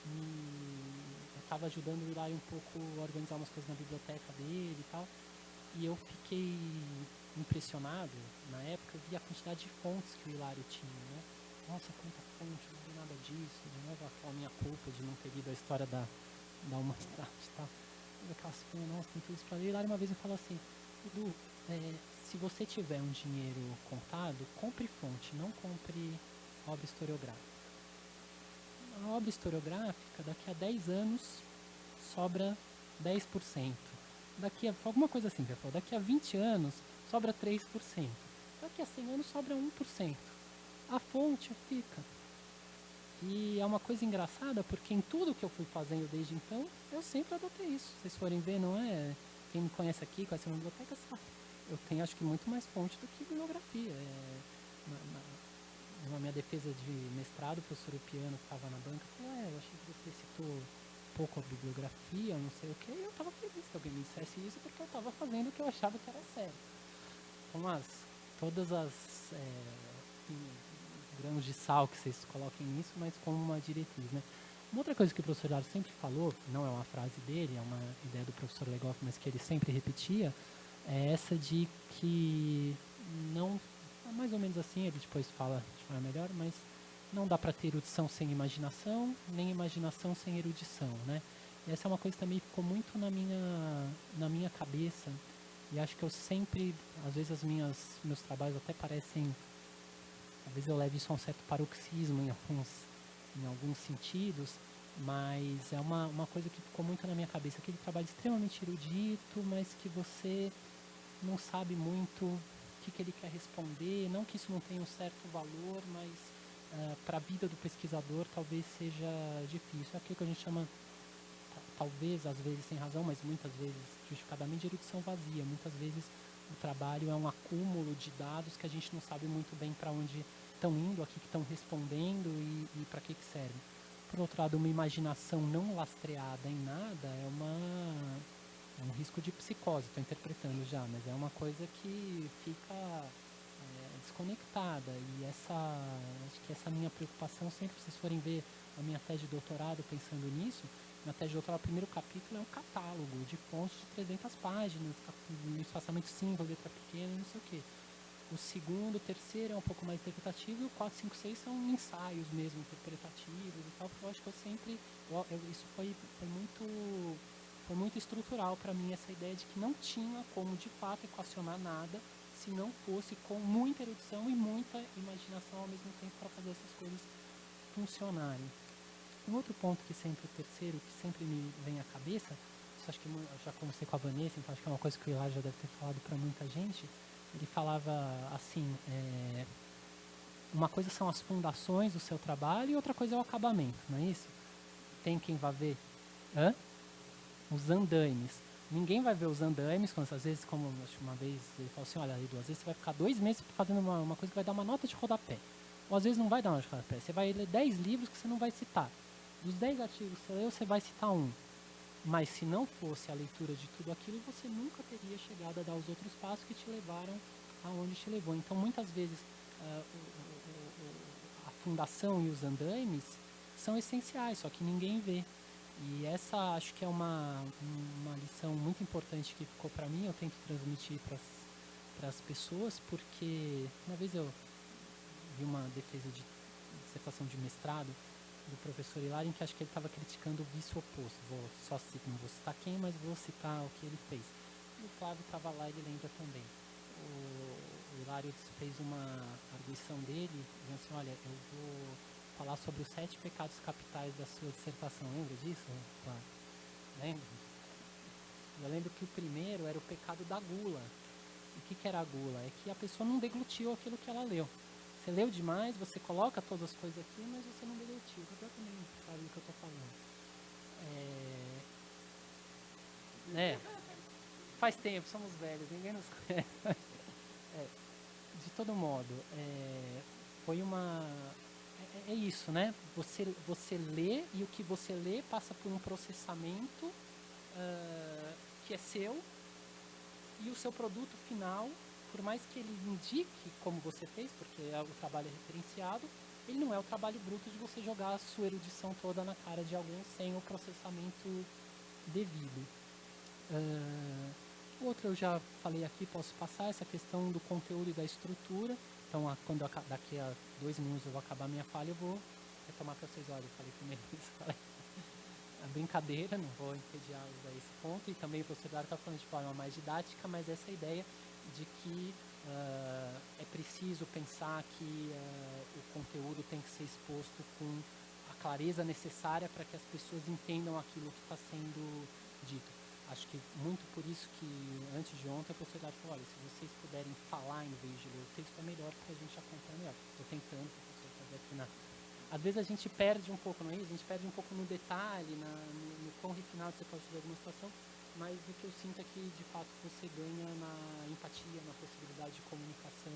eu estava ajudando o Hilário um pouco a organizar umas coisas na biblioteca dele e tal, e eu fiquei impressionado, na época eu vi a quantidade de fontes que o Hilário tinha, né? Nossa, quanta fonte, não vi nada disso, de novo aquela minha culpa de não ter lido a história da humanidade e tal. Aquelas fontes, nossa, tem tudo isso pra ler. O Hilário uma vez me falou assim, Edu, se você tiver um dinheiro contado, compre fonte, não compre obra historiográfica. A obra historiográfica, daqui a 10 anos, sobra 10%. Daqui a alguma coisa assim, já falou, daqui a 20 anos, sobra 3%. Daqui a 100 anos, sobra 1%. A fonte fica. E é uma coisa engraçada, porque em tudo que eu fui fazendo desde então, eu sempre adotei isso. Se vocês forem ver, não é? Quem me conhece aqui, conhece a biblioteca, sabe. Eu tenho, acho que, muito mais fonte do que bibliografia. Na minha defesa de mestrado, o professor Upiano, que estava na banca, falou, eu achei que você citou pouco a bibliografia, não sei o quê, e eu estava feliz que alguém me dissesse isso, porque eu estava fazendo o que eu achava que era sério. Então, todas as grãos de sal que vocês coloquem nisso, mas como uma diretriz, né? Uma outra coisa que o professor Hilário sempre falou, não é uma frase dele, é uma ideia do professor Legoff, mas que ele sempre repetia, é essa de que não, mais ou menos assim, ele depois fala de forma melhor, mas não dá para ter erudição sem imaginação, nem imaginação sem erudição, né? E essa é uma coisa que também ficou muito na minha cabeça, e acho que eu sempre, às vezes meus trabalhos até parecem, às vezes eu levo isso a um certo paroxismo em alguns sentidos, mas é uma coisa que ficou muito na minha cabeça, aquele trabalho extremamente erudito, mas que você não sabe muito o que ele quer responder, não que isso não tenha um certo valor, mas para a vida do pesquisador talvez seja difícil. É aquilo que a gente chama, talvez, às vezes sem razão, mas muitas vezes justificadamente, de erudição vazia. Muitas vezes o trabalho é um acúmulo de dados que a gente não sabe muito bem para onde estão indo, a que estão respondendo e para que serve. Por outro lado, uma imaginação não lastreada em nada é um risco de psicose, estou interpretando já, mas é uma coisa que fica desconectada. E acho que essa minha preocupação, sempre que vocês forem ver a minha tese de doutorado pensando nisso, minha tese de doutorado, o primeiro capítulo é um catálogo de pontos de 300 páginas, espaçamento simples, letra pequena, não sei o quê. O segundo, o terceiro é um pouco mais interpretativo, e o 4, 5, 6 são ensaios mesmo, interpretativos e tal, porque eu acho que eu sempre... isso foi muito estrutural para mim, essa ideia de que não tinha como, de fato, equacionar nada se não fosse com muita erudição e muita imaginação ao mesmo tempo para fazer essas coisas funcionarem. Um outro ponto que sempre, o terceiro, que sempre me vem à cabeça, isso acho que eu já conversei com a Vanessa, então acho que é uma coisa que o Hilário já deve ter falado para muita gente. Ele falava assim, uma coisa são as fundações do seu trabalho e outra coisa é o acabamento, não é isso? Tem quem vai ver os andaimes. Ninguém vai ver os andaimes, quando às vezes, como uma vez ele falou assim, olha, Edu, às vezes você vai ficar 2 meses fazendo uma coisa que vai dar uma nota de rodapé. Ou às vezes não vai dar uma nota de rodapé. Você vai ler 10 livros que você não vai citar. Dos 10 artigos que você leu, você vai citar um. Mas se não fosse a leitura de tudo aquilo, você nunca teria chegado a dar os outros passos que te levaram aonde te levou. Então, muitas vezes, a fundação e os andaimes são essenciais, só que ninguém vê. E essa acho que é uma lição muito importante que ficou para mim, eu tento transmitir para as pessoas, porque uma vez eu vi uma defesa de dissertação de mestrado do professor Hilário, em que acho que ele estava criticando o vício oposto. Não vou citar quem, mas vou citar o que ele fez. E o Flávio estava lá, ele lembra também. O Hilário fez uma arguição dele, dizendo assim, olha, eu vou falar sobre os 7 pecados capitais da sua dissertação. Lembra disso? Claro. Lembra? Eu lembro que o primeiro era o pecado da gula. E o que era a gula? É que a pessoa não deglutiu aquilo que ela leu. Você leu demais, você coloca todas as coisas aqui, mas você não deglutiu. Você também sabe o que eu estou falando. Faz tempo, somos velhos, ninguém nos conhece. De todo modo, foi uma... É isso, né? Você lê, e o que você lê passa por um processamento que é seu, e o seu produto final, por mais que ele indique como você fez, porque o trabalho é referenciado, ele não é o trabalho bruto de você jogar a sua erudição toda na cara de alguém sem o processamento devido. Outro eu já falei aqui, posso passar, essa questão do conteúdo e da estrutura. Então, quando daqui a 2 minutos eu vou acabar a minha fala, eu vou retomar para vocês. Olha, eu falei primeiro isso, a brincadeira, não vou entediá-los a esse ponto. E também o professor Eduardo está falando de forma mais didática, mas essa ideia de que é preciso pensar que o conteúdo tem que ser exposto com a clareza necessária para que as pessoas entendam aquilo que está sendo dito. Acho que muito por isso que, antes de ontem, a professora falou, olha, se vocês puderem falar em vez de ler o texto, é melhor, porque a gente acompanha melhor. Estou tentando, professor, fazer aqui na... Às vezes a gente perde um pouco, não é isso? A gente perde um pouco no detalhe, no quão refinado você pode fazer alguma situação, mas o que eu sinto é que, de fato, você ganha na empatia, na possibilidade de comunicação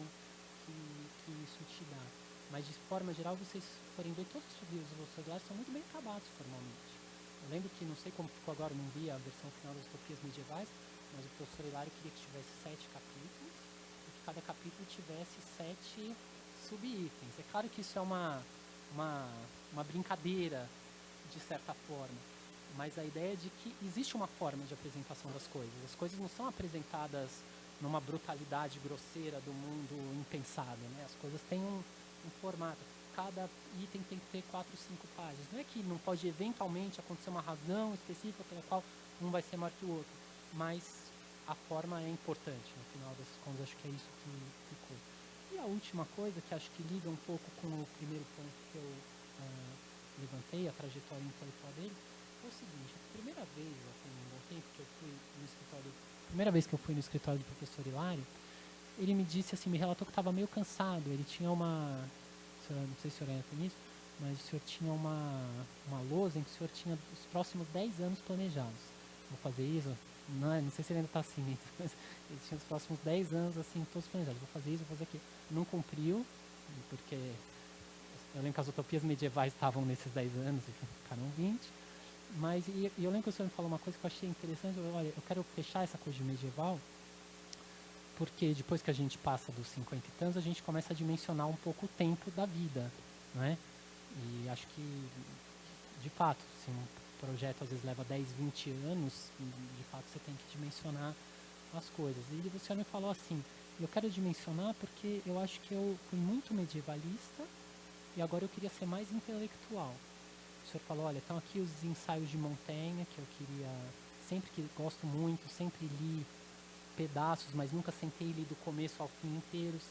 que isso te dá. Mas, de forma geral, vocês forem ver, todos os livros do professor Eduardo são muito bem acabados formalmente. Eu lembro que, não sei como ficou agora, não vi a versão final das utopias medievais, mas o professor Hilário queria que tivesse 7 capítulos e que cada capítulo tivesse 7 subitens. É claro que isso é uma brincadeira, de certa forma, mas a ideia é de que existe uma forma de apresentação das coisas. As coisas não são apresentadas numa brutalidade grosseira do mundo impensado, né? As coisas têm um formato. Cada item tem que ter 4, 5 páginas. Não é que não pode eventualmente acontecer uma razão específica pela qual um vai ser maior que o outro, mas a forma é importante, no final das contas, acho que é isso que ficou. E a última coisa, que acho que liga um pouco com o primeiro ponto que eu levantei, a trajetória intelectual dele, é o seguinte: a primeira vez, tem um bom tempo que eu fui no escritório, primeira vez que eu fui no escritório do professor Hilário, ele me disse assim, me relatou que estava meio cansado, ele tinha uma... não sei se o senhor entra nisso, mas o senhor tinha uma lousa em que o senhor tinha os próximos 10 anos planejados. Vou fazer isso, não sei se ele ainda está assim, mas ele tinha os próximos 10 anos assim, todos planejados. Vou fazer isso, vou fazer aquilo. Não cumpriu, porque eu lembro que as utopias medievais estavam nesses 10 anos e ficaram 20. Mas eu lembro que o senhor me falou uma coisa que eu achei interessante. Olha, eu quero fechar essa coisa de medieval, porque depois que a gente passa dos 50 e tantos, a gente começa a dimensionar um pouco o tempo da vida, não é? E acho que, de fato, se um projeto às vezes leva 10, 20 anos, de fato você tem que dimensionar as coisas. E o senhor me falou assim, eu quero dimensionar porque eu acho que eu fui muito medievalista e agora eu queria ser mais intelectual. O senhor falou, olha, estão aqui os ensaios de Montaigne, que eu queria, sempre que gosto muito, sempre li pedaços, mas nunca sentei e li do começo ao fim inteiros.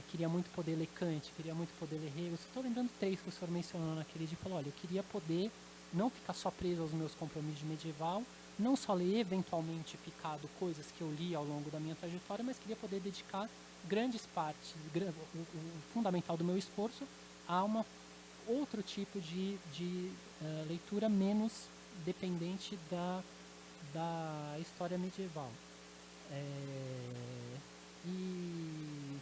Queria muito poder ler Kant, queria muito poder ler Hegel. Estou lembrando 3 que o senhor mencionou naquele dia. Falou, olha, eu queria poder não ficar só preso aos meus compromissos de medieval, não só ler eventualmente picado coisas que eu li ao longo da minha trajetória, mas queria poder dedicar grandes partes, o fundamental do meu esforço a outro tipo de leitura menos dependente da história medieval. E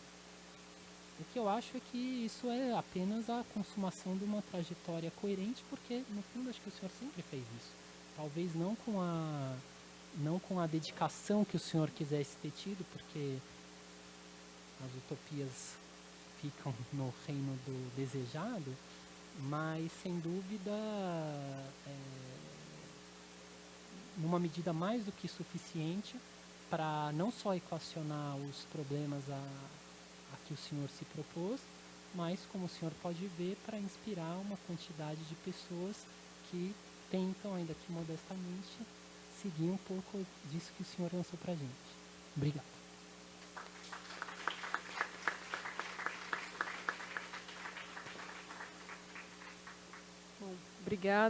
o que eu acho é que isso é apenas a consumação de uma trajetória coerente, porque no fundo acho que o senhor sempre fez isso. Talvez não com a dedicação que o senhor quisesse ter tido, porque as utopias ficam no reino do desejado, mas sem dúvida numa medida mais do que suficiente para não só equacionar os problemas a que o senhor se propôs, mas, como o senhor pode ver, para inspirar uma quantidade de pessoas que tentam, ainda que modestamente, seguir um pouco disso que o senhor lançou para a gente. Obrigado. Bom, obrigada.